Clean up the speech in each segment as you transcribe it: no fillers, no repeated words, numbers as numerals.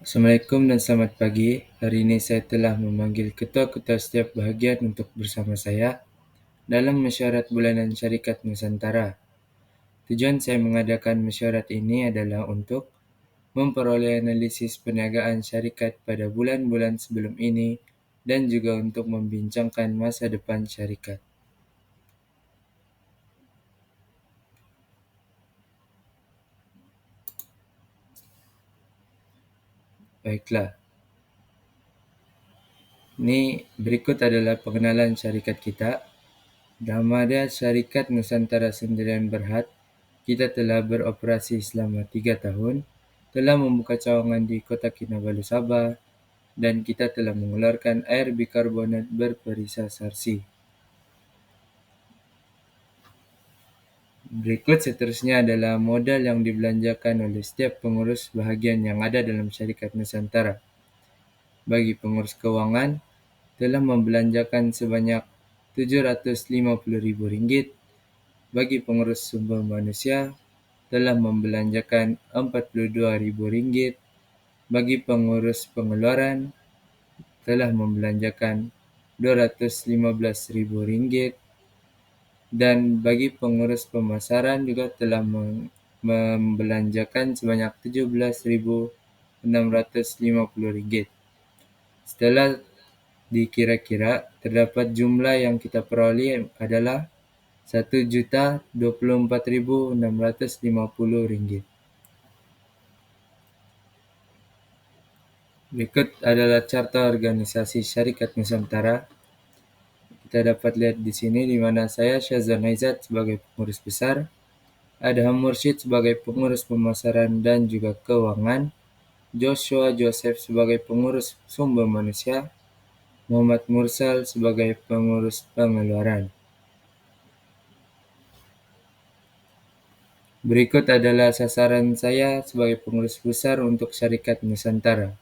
Assalamualaikum dan selamat pagi. Hari ini saya telah memanggil ketua-ketua setiap bahagian untuk bersama saya dalam mesyuarat bulanan Syarikat Nusantara. Tujuan saya mengadakan mesyuarat ini adalah untuk memperoleh analisis perniagaan syarikat pada bulan-bulan sebelum ini dan juga untuk membincangkan masa depan syarikat. Baiklah, ini berikut adalah pengenalan syarikat kita. Nama dia Syarikat Nusantara Sendirian Berhad. Kita telah beroperasi selama 3 tahun, telah membuka cawangan di Kota Kinabalu, Sabah, dan kita telah mengeluarkan air bikarbonat berperisa Sarsi. Berikut seterusnya adalah modal yang dibelanjakan oleh setiap pengurus bahagian yang ada dalam Syarikat Nusantara. Bagi pengurus kewangan, telah membelanjakan sebanyak Rp750.000. Bagi pengurus sumber manusia, telah membelanjakan Rp42.000. Bagi pengurus pengeluaran, telah membelanjakan Rp215.000. Dan bagi pengurus pemasaran juga telah membelanjakan sebanyak Rp17.650. Setelah dikira-kira, terdapat jumlah yang kita peroleh adalah Rp1.024.650. Berikut adalah carta organisasi Syarikat Nusantara. Kita dapat lihat di sini di mana saya Syazwan Aizat sebagai pengurus besar, Adham Mursyid sebagai pengurus pemasaran dan juga keuangan, Joshua Joseph sebagai pengurus sumber manusia, Muhammad Mursal sebagai pengurus pengeluaran. Berikut adalah sasaran saya sebagai pengurus besar untuk Syarikat Nusantara.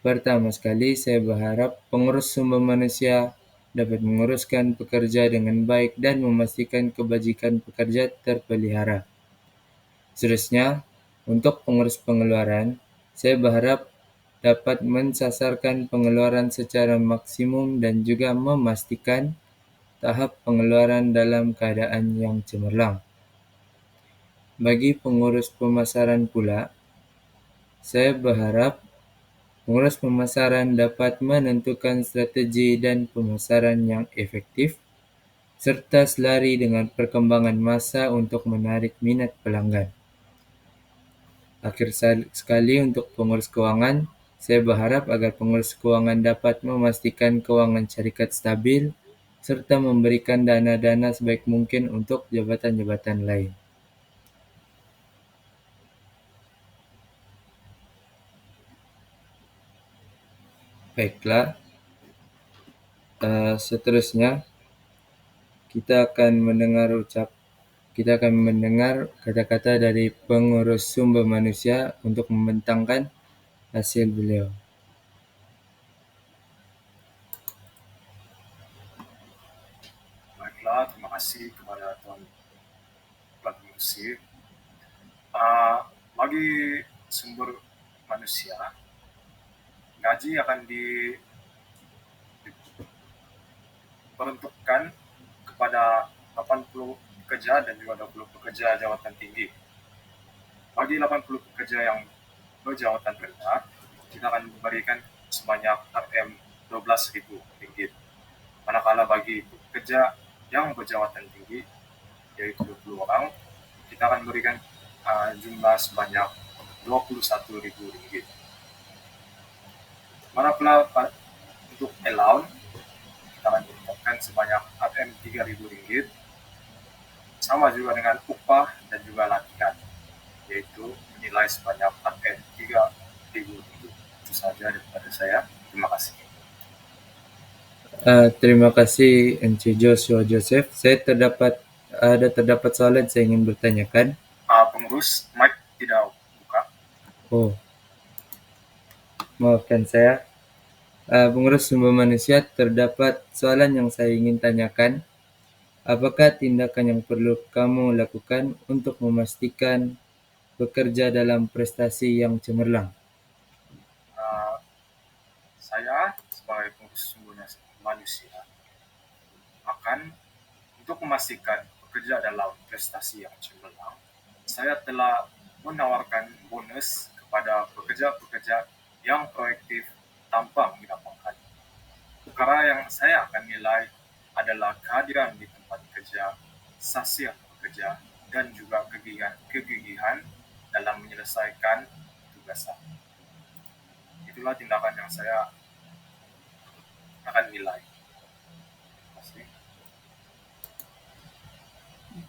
Pertama sekali, saya berharap pengurus sumber manusia dapat menguruskan pekerja dengan baik dan memastikan kebajikan pekerja terpelihara. Seterusnya, untuk pengurus pengeluaran, saya berharap dapat mensasarkan pengeluaran secara maksimum dan juga memastikan tahap pengeluaran dalam keadaan yang cemerlang. Bagi pengurus pemasaran pula, saya berharap pengurus pemasaran dapat menentukan strategi dan pemasaran yang efektif, serta selari dengan perkembangan masa untuk menarik minat pelanggan. Akhir sekali, untuk pengurus keuangan, saya berharap agar pengurus keuangan dapat memastikan keuangan syarikat stabil, serta memberikan dana-dana sebaik mungkin untuk jabatan-jabatan lain. Baiklah, seterusnya kita akan mendengar kata-kata dari pengurus sumber manusia untuk membentangkan hasil beliau. Baiklah, terima kasih kepada Tuan Musi. Bagi sumber manusia, gaji akan diperuntukkan kepada 80 pekerja dan juga 20 pekerja jawatan tinggi. Bagi 80 pekerja yang berjawatan rendah, kita akan memberikan sebanyak Rp12.000. Manakala bagi pekerja yang berjawatan tinggi, yaitu 20 orang, kita akan berikan jumlah sebanyak Rp21.000. Manakala untuk allowance, kita akan berikan sebanyak Rp3.000, sama juga dengan upah dan juga latihan, yaitu nilai sebanyak Rp3.000. Itu saja daripada saya. Terima kasih. Terima kasih Encik Joshua Joseph. Saya terdapat soalan saya ingin bertanyakan. Pengurus, mic tidak buka. Maafkan saya. Pengurus sumber manusia, terdapat soalan yang saya ingin tanyakan. Apakah tindakan yang perlu kamu lakukan untuk memastikan bekerja dalam prestasi yang cemerlang? Saya sebagai pengurus sumber manusia akan untuk memastikan bekerja dalam prestasi yang cemerlang, saya telah menawarkan bonus kepada pekerja-pekerja yang proaktif tanpa mendapatkan. Perkara yang saya akan nilai adalah kehadiran di tempat kerja, sasian pekerja, dan juga kegigihan dalam menyelesaikan tugasan. Itulah tindakan yang saya akan nilai. Terima kasih.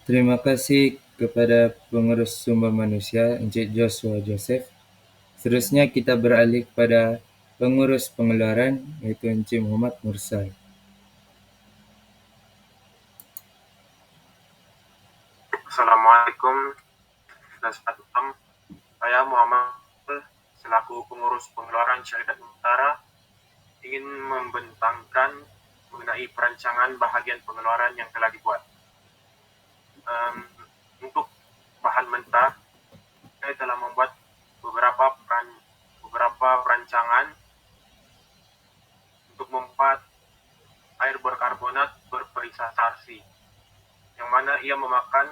Terima kasih kepada pengurus sumber manusia, Encik Joshua Joseph. Seterusnya kita beralih kepada pengurus pengeluaran, yaitu Encik Muhammad Mursal. Assalamualaikum dan selamat malam. Saya Muhammad selaku pengurus pengeluaran syarikat Utara ingin membentangkan mengenai perancangan bahagian pengeluaran yang telah dibuat. Untuk bahan mentah, saya telah membuat beberapa perancangan untuk membuat air berkarbonat berperisa sarsi, yang mana ia memakan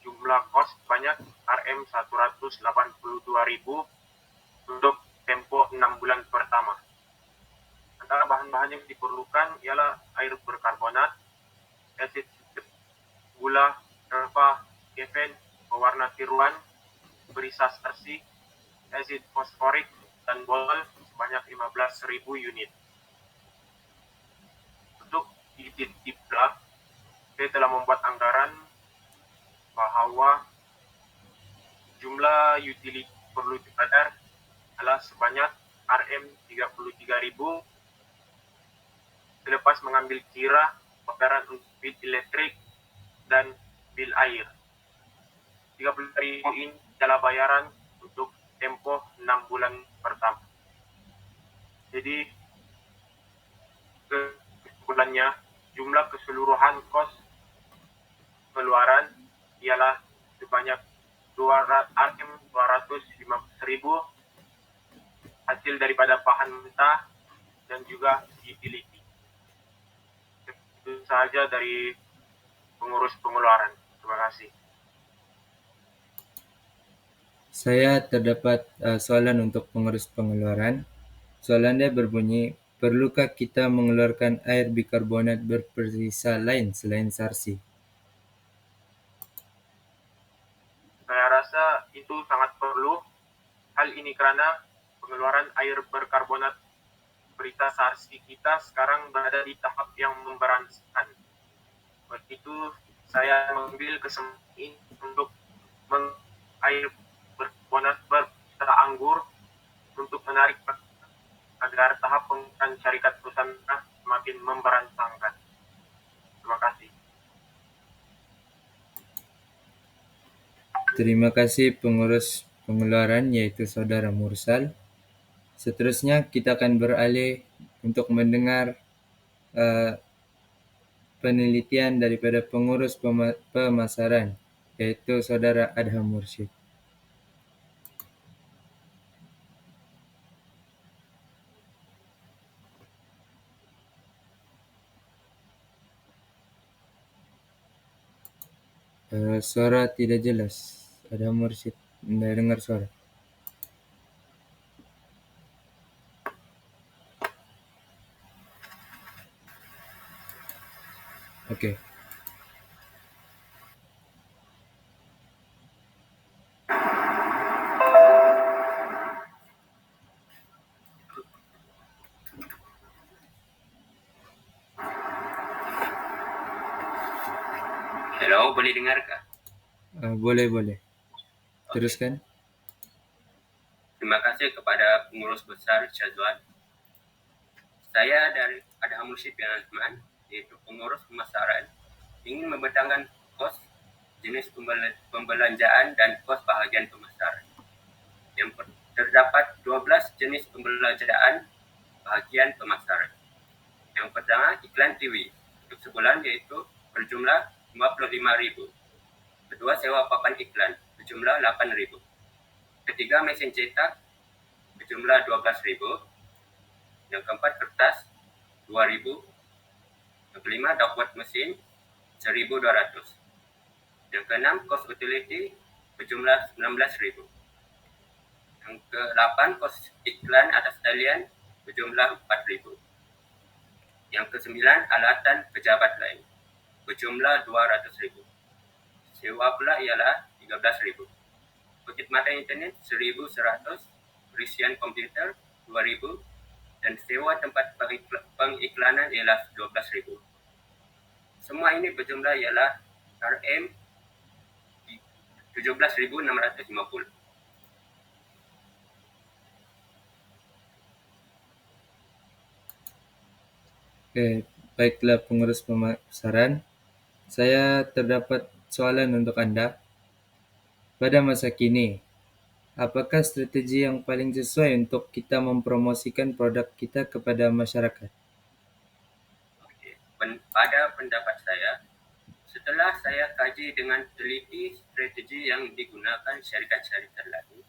jumlah kos banyak Rm182.000 untuk tempo 6 bulan pertama. Antara bahan-bahan yang diperlukan ialah air berkarbonat, asid gula, rempah, kefen, pewarna tiruan, perisa sarsi, asid fosforik, dan bol sebanyak 15.000 unit. Untuk dititiplah, saya telah membuat anggaran bahwa jumlah utility perlu dibayar adalah sebanyak Rm33.000 selepas mengambil kira bayaran untuk bil elektrik dan bil air. 30.000 ini adalah bayaran untuk tempoh 6 bulan pertama. Jadi kesimpulannya, jumlah keseluruhan kos pengeluaran ialah sebanyak Rm250.000 hasil daripada bahan mentah dan juga utility. Itu sahaja dari pengurus pengeluaran. Terima kasih. Saya terdapat soalan untuk pengurus pengeluaran. Soalan dia berbunyi, perlukah kita mengeluarkan air bikarbonat berperisa lain selain sarsi? Saya rasa itu sangat perlu. Hal ini karena pengeluaran air berkarbonat berita sarsi kita sekarang berada di tahap yang memberantakan. Begitu saya mengambil kesempatan ini untuk air berkarbonat berita anggur untuk menarik agar tahap penggunaan syarikat perusahaan semakin memberantakan. Terima kasih. Terima kasih pengurus pengeluaran, yaitu Saudara Mursal. Seterusnya kita akan beralih untuk mendengar penelitian daripada pengurus pemasaran, yaitu Saudara Adham Mursyid. Suara tidak jelas. Adham Mursyid, tidak dengar suara. Okey. Hello, boleh dengarkah? Boleh. Teruskan. Terima kasih kepada pengurus besar Syazwan. Saya dari Adham Mursyid bin Azman, yaitu pengurus pemasaran, ingin membentangkan kos jenis pembelanjaan dan kos bahagian pemasaran. Yang terdapat 12 jenis pembelanjaan bahagian pemasaran. Yang pertama, iklan TV untuk sebulan, yaitu berjumlah 55.000. Kedua, sewa papan iklan berjumlah 8.000. Ketiga, mesin cetak berjumlah 12.000. Yang keempat, kertas 2.000. Yang kelima, dogwood mesin 1.200. Yang keenam, kos utility berjumlah 19.000. Yang ke-8, kos iklan atas talian berjumlah 4.000. Yang ke-9, alatan pejabat lain berjumlah 200.000. Sewa pula ialah 13.000. Perkhidmatan internet 1.100, perisian komputer 2.000 dan sewa tempat pengiklanan ialah 12.000. Semua ini berjumlah ialah RM 17.650. Oke, baiklah pengurus pemasaran. Saya terdapat soalan untuk Anda. Pada masa kini, apakah strategi yang paling sesuai untuk kita mempromosikan produk kita kepada masyarakat? Pada pendapat saya, setelah saya kaji dengan teliti strategi yang digunakan syarikat-syarikat lain,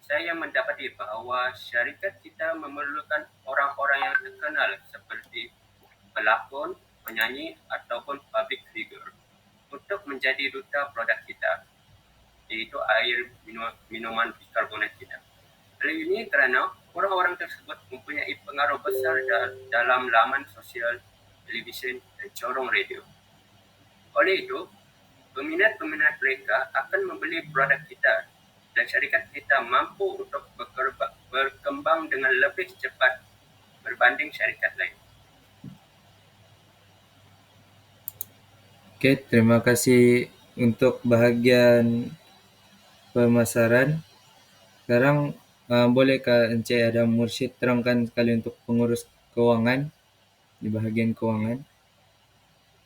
saya mendapati bahawa syarikat kita memerlukan orang-orang yang terkenal seperti pelakon, penyanyi ataupun public figure untuk menjadi duta produk kita, iaitu air minuman bikarbonat kita. Hal ini kerana orang-orang tersebut mempunyai pengaruh besar dalam laman sosial, televisyen dan corong radio. Oleh itu, peminat-peminat mereka akan membeli produk kita dan syarikat kita mampu untuk berkembang dengan lebih cepat berbanding syarikat lain. Oke, terima kasih untuk bahagian pemasaran. Sekarang bolehkah Encik Adam Mursyid terangkan sekali untuk pengurus keuangan di bahagian keuangan?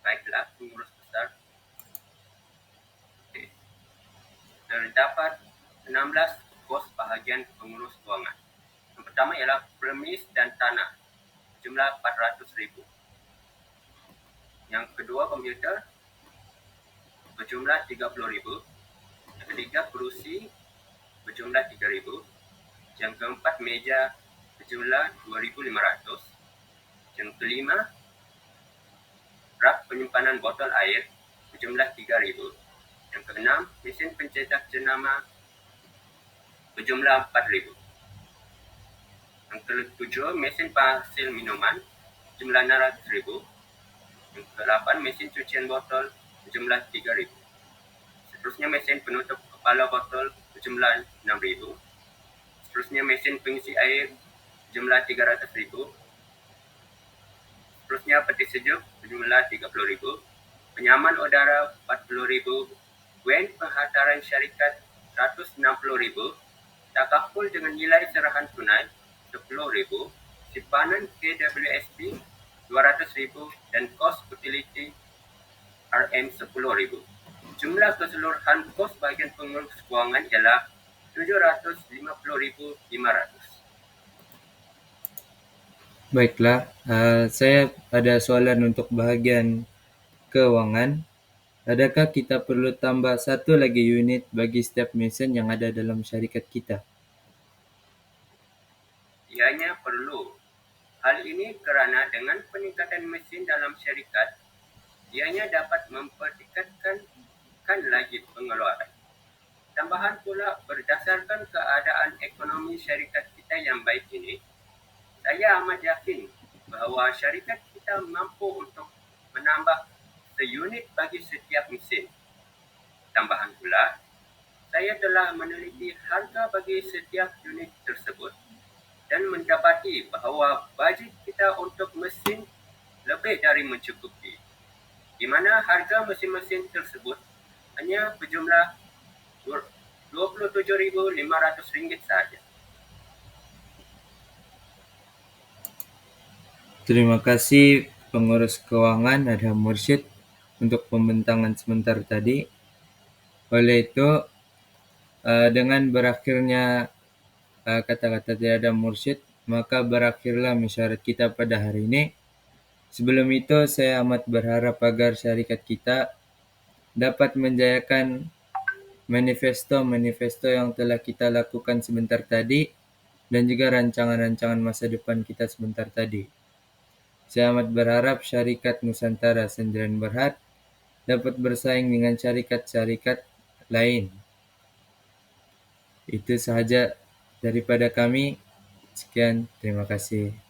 Baiklah, pengurus besar. Terdapat 16 kos bahagian pengurus keuangan. Yang pertama ialah premis dan tanah, jumlah 400,000. Yang kedua, komputer berjumlah 30,000. Yang ketiga, kerusi berjumlah 3,000. Yang keempat, meja berjumlah 2,500. Yang kelima, rak penyimpanan botol air berjumlah 3,000. Yang keenam, mesin pencetak jenama berjumlah 4,000. Yang ketujuh, mesin penghasil minuman berjumlah 600,000. Yang ke-8, mesin cucian botol berjumlah 3,000. Seterusnya, mesin penutup kepala botol berjumlah 6,000. Seterusnya, mesin pengisi air berjumlah 300,000. Seterusnya, peti sejuk berjumlah 30,000. Penyaman udara 40,000. Wen penghantaran syarikat 160,000. Takaful dengan nilai serahan tunai 10,000. Simpanan KWSP 200,000 dan kos utility RM 10,000. Jumlah keseluruhan kos bahagian pengurus kewangan ialah 750,500. Baiklah, saya ada soalan untuk bahagian keuangan. Adakah kita perlu tambah satu lagi unit bagi setiap mesin yang ada dalam syarikat kita? Ianya perlu. Hal ini kerana dengan peningkatan mesin dalam syarikat, ianya dapat mempertingkatkan lagi pengeluaran. Tambahan pula, berdasarkan keadaan ekonomi syarikat kita yang baik ini, saya amat yakin bahawa syarikat kita mampu untuk menambah seunit bagi setiap mesin. Tambahan pula, saya telah meneliti harga bagi setiap unit tersebut dan mendapati bahawa bajet kita untuk mesin lebih dari mencukupi, di mana harga mesin-mesin tersebut hanya berjumlah RM27,500 sahaja. Terima kasih pengurus keuangan Adam Mursyid untuk pembentangan sebentar tadi. Oleh itu, dengan berakhirnya kata-kata dari Adam Mursyid, maka berakhirlah mesyuarat kita pada hari ini. Sebelum itu, saya amat berharap agar syarikat kita dapat menjayakan manifesto yang telah kita lakukan sebentar tadi dan juga rancangan-rancangan masa depan kita sebentar tadi. Saya amat berharap syarikat Nusantara Sendirian Berhad dapat bersaing dengan syarikat-syarikat lain. Itu sahaja daripada kami. Sekian, terima kasih.